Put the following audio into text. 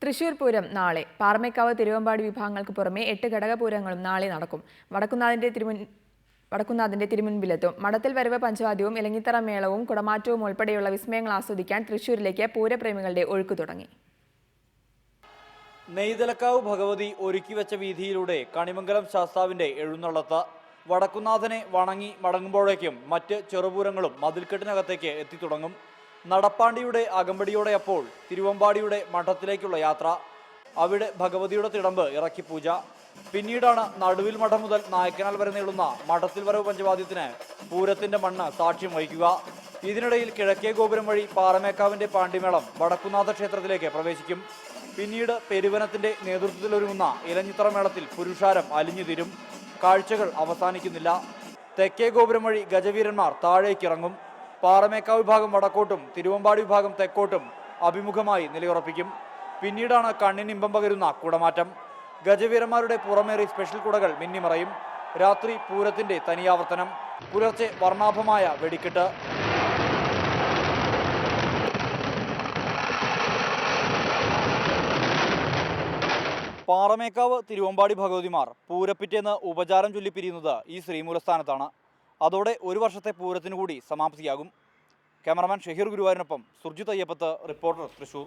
തൃശൂർ പൂരം നാളെ. പാറമേക്കാവ് തിരുവമ്പാടി വിഭാഗങ്ങൾക്ക് പുറമെ 8 ഘടകപൂരങ്ങളും നാളെ നടക്കും. വടക്കുന്നാഥന്റെ തിരുമുൻപിലെത്തും. മഠത്തിൽ വരവ് പഞ്ചവാദ്യവും ഇലഞ്ഞിത്തറ മേളവും കുടമാറ്റവും ഉൾപ്പെടെയുള്ള വിസ്മയങ്ങൾ ആസ്വദിക്കാൻ തൃശൂരിലേക്ക് പൂരപ്രേമികളുടെ ഒഴുക്ക് തുടങ്ങി. നെയ്തലക്കാവ് ഭഗവതി ഒരുക്കിവെച്ച വീതിയിലൂടെ കണിമംഗലം ശാസ്താവിന്റെ എഴുന്നള്ളത്ത്. വടക്കുന്നാഥനെ വണങ്ങി മടങ്ങുമ്പോഴേക്കും മറ്റ് ചെറുപൂരങ്ങളും മതിൽക്കെട്ടിനകത്തേക്ക് എത്തിത്തുടങ്ങും. നടപ്പാണ്ടിയുടെ അകമ്പടിയോടെ അപ്പോൾ തിരുവമ്പാടിയുടെ മഠത്തിലേക്കുള്ള യാത്ര. അവിടെ ഭഗവതിയുടെ തിടമ്പ് ഇറക്കി പൂജ. പിന്നീടാണ് നടുവിൽ മഠം മുതൽ നായക്കനാൽ വരെ നീളുന്ന മഠത്തിൽ വരവ് പഞ്ചവാദ്യത്തിന് പൂരത്തിന്റെ മണ്ണ് സാക്ഷ്യം വഹിക്കുക. ഇതിനിടയിൽ കിഴക്കേ ഗോപുരം വഴി പാറമേക്കാവിന്റെ പാണ്ടിമേളം വടക്കുന്നാഥ ക്ഷേത്രത്തിലേക്ക് പ്രവേശിക്കും. പിന്നീട് പെരുവനത്തിന്റെ നേതൃത്വത്തിലൊരുങ്ങുന്ന ഇലഞ്ഞിത്തറ മേളത്തിൽ പുരുഷാരം അലിഞ്ഞുതീരും. കാഴ്ചകൾ അവസാനിക്കുന്നില്ല. തെക്കേ ഗോപുരം വഴി ഗജവീരന്മാർ താഴേക്കിറങ്ങും. പാറമേക്കാവ് വിഭാഗം വടക്കോട്ടും തിരുവമ്പാടി വിഭാഗം തെക്കോട്ടും അഭിമുഖമായി നിലയുറപ്പിക്കും. പിന്നീടാണ് കണ്ണിനിമ്പം പകരുന്ന കുടമാറ്റം. ഗജവീരന്മാരുടെ പുറമേറി സ്പെഷ്യൽ കുടകൾ മിന്നിമറയും. രാത്രി പൂരത്തിന്റെ തനിയാവർത്തനം. പുലർച്ചെ വർണ്ണാഭമായ വെടിക്കെട്ട്. പാറമേക്കാവ് തിരുവമ്പാടി ഭഗവതിമാർ പൂരപ്പിറ്റേന്ന് ഉപചാരം ചൊല്ലി പിരിയുന്നത് ഈ ശ്രീമൂലസ്ഥാനത്താണ്. അതോടെ ഒരു വർഷത്തെ പൂരത്തിനു കൂടി സമാപ്തിയാകും. ക്യാമറമാൻ ഷഹീർ ഗുരുവായൂരിനൊപ്പം സുർജിത് അയ്യപ്പത്ത്, റിപ്പോർട്ടർ, തൃശൂർ.